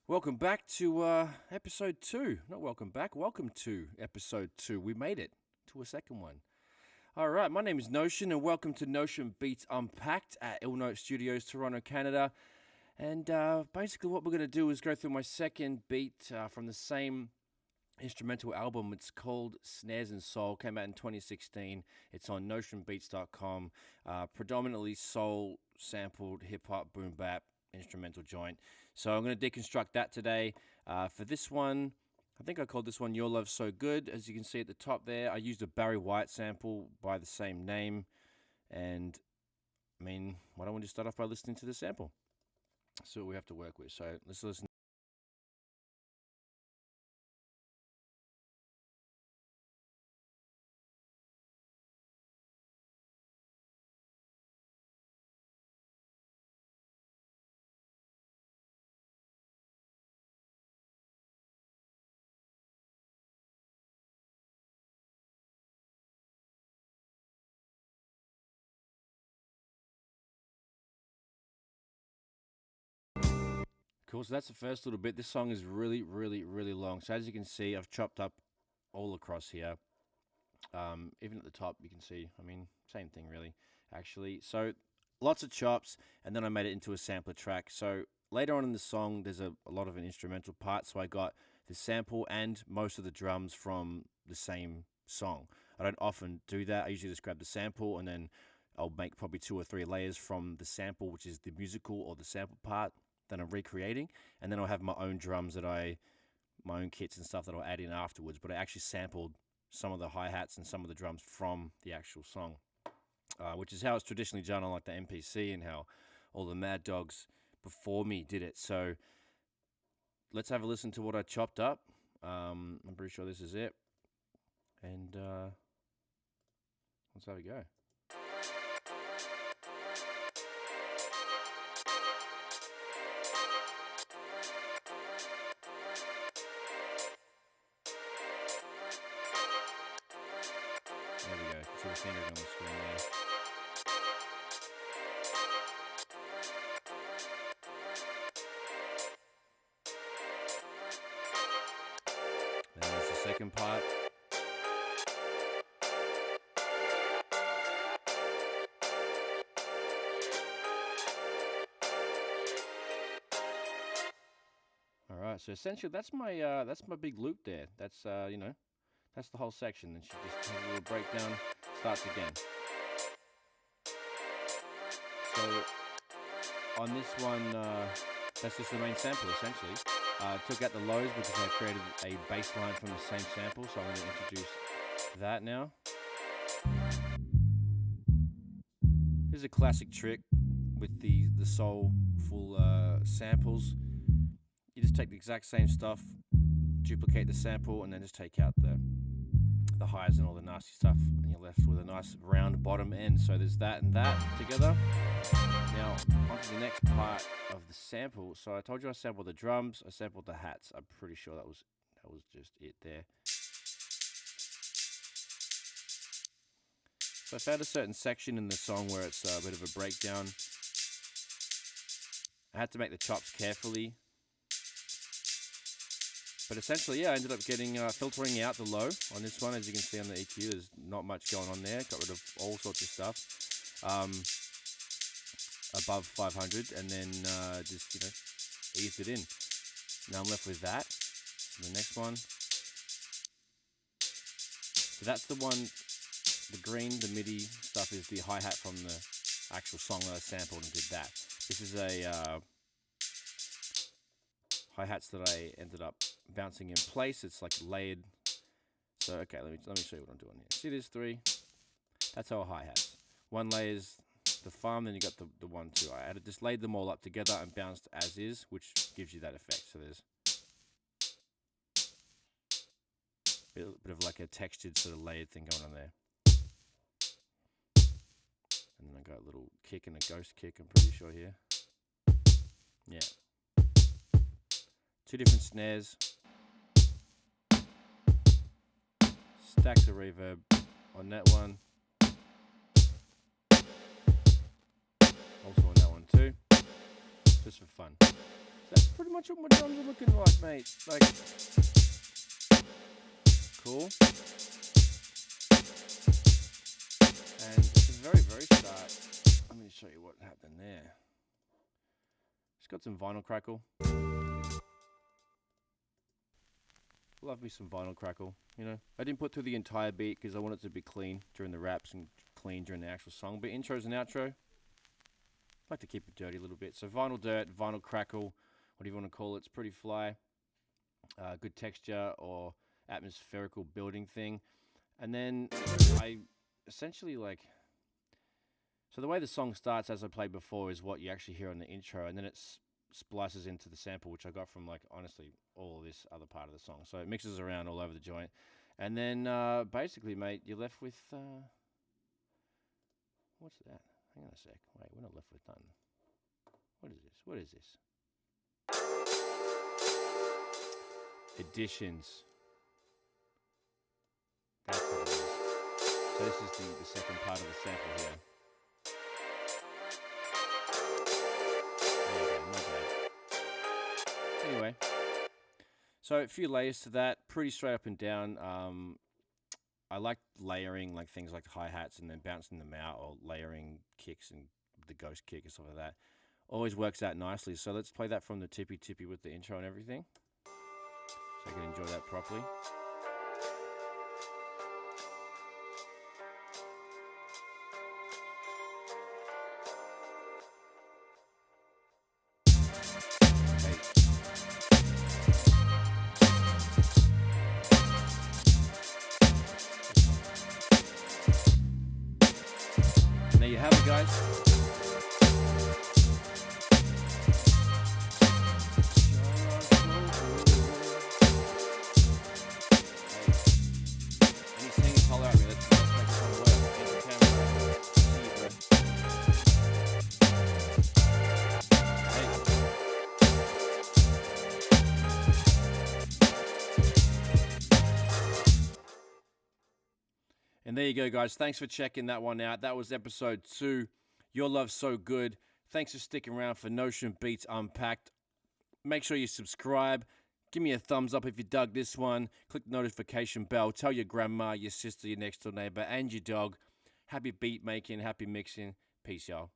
Welcome back to episode 2. Not welcome back, welcome to episode 2. We made it to a second one. All right, my name is Notion, and welcome to Notion Beats Unpacked at IllNote Studios, Toronto, Canada. And basically what we're going to do is go through my second beat from the same instrumental album. It's called Snares Soul, came out in 2016. It's on notionbeats.com, predominantly soul sampled hip-hop, boom bap, instrumental joint. So I'm going to deconstruct that today. For this one, I think I called this one Your Love So Good. As you can see at the top there, I used a Barry White sample by the same name. And I mean, why don't we just start off by listening to the sample? See what we have to work with. So let's listen. Cool, so that's the first little bit. This song is really, really, really long. So as you can see, I've chopped up all across here. Even at the top, you can see, I mean, same thing really, actually. So lots of chops, and then I made it into a sampler track. So later on in the song, there's a lot of an instrumental part. So I got the sample and most of the drums from the same song. I don't often do that. I usually just grab the sample, and then I'll make probably 2 or 3 layers from the sample, which is the musical or the sample part that I'm recreating, and then I'll have my own drums my own kits and stuff that I'll add in afterwards. But I actually sampled some of the hi-hats and some of the drums from the actual song, which is how it's traditionally done on like the MPC and how all the Mad Dogs before me did it. So let's have a listen to what I chopped up. I'm pretty sure this is it, and let's have a go. There we go. See the fingers on the screen there. Then there's the second part. All right. So essentially, that's my big loop there. That's that's the whole section. Then she just has a little breakdown, starts again. So on this one, that's just the main sample essentially. Took out the lows because I created a bass line from the same sample, so I'm going to introduce that now. Here's a classic trick with the soulful samples. You just take the exact same stuff, duplicate the sample, and then just take out the highs and all the nasty stuff, and you're left with a nice round bottom end. So there's that and that together. Now onto the next part of the sample. So I told you I sampled the drums, I sampled the hats. I'm pretty sure that was just it there. So I found a certain section in the song where it's a bit of a breakdown. I had to make the chops carefully. But essentially, yeah, I ended up getting filtering out the low on this one. As you can see on the EQ, there's not much going on there. Got rid of all sorts of stuff above 500, and then just eased it in. Now I'm left with that. So the next one. So that's the one. The green, the MIDI stuff is the hi-hat from the actual song that I sampled and did that. This is a hi-hats that I ended up bouncing in place. It's like layered. So okay, let me show you what I'm doing here. See these 3? That's our hi-hats. One layer is the farm, then you got the 1, 2. I just laid them all up together and bounced as is, which gives you that effect. So there's a bit of like a textured sort of layered thing going on there. And then I got a little kick and a ghost kick, I'm pretty sure here. Yeah. 2 different snares. Stacks of reverb on that one. Also on that one too. Just for fun. That's pretty much what my drums are looking like, mate. Like, cool. And at the very, very start, let me show you what happened there. It's got some vinyl crackle. Love me some vinyl crackle, you know. I didn't put through the entire beat because I want it to be clean during the raps and clean during the actual song. But intros and outro, I like to keep it dirty a little bit. So vinyl dirt, vinyl crackle, whatever you want to call it. It's pretty fly. Good texture or atmospherical building thing. And then I essentially like... So the way the song starts, as I played before, is what you actually hear on the intro. And then it splices into the sample, which I got from, like, honestly, all of this other part of the song. So it mixes around all over the joint. And then basically, mate, you're left with... what's that? Hang on a sec. Wait, we're not left with nothing. What is this? What is this? Additions. That's what it is. So this is the second part of the sample here. Anyway, so a few layers to that, pretty straight up and down. I like layering, like things like hi-hats and then bouncing them out, or layering kicks and the ghost kick and stuff like that. Always works out nicely. So let's play that from the tippy with the intro and everything, so I can enjoy that properly. There you have it, guys. Any singers, holler at me. Let's make this one work. Get the camera. See you, bro. And there you go, guys. Thanks for checking that one out. That was episode 2. Your Love's So Good. Thanks for sticking around for Notion Beats Unpacked. Make sure you subscribe. Give me a thumbs up if you dug this one. Click the notification bell. Tell your grandma, your sister, your next door neighbor, and your dog. Happy beat making, happy mixing. Peace, y'all.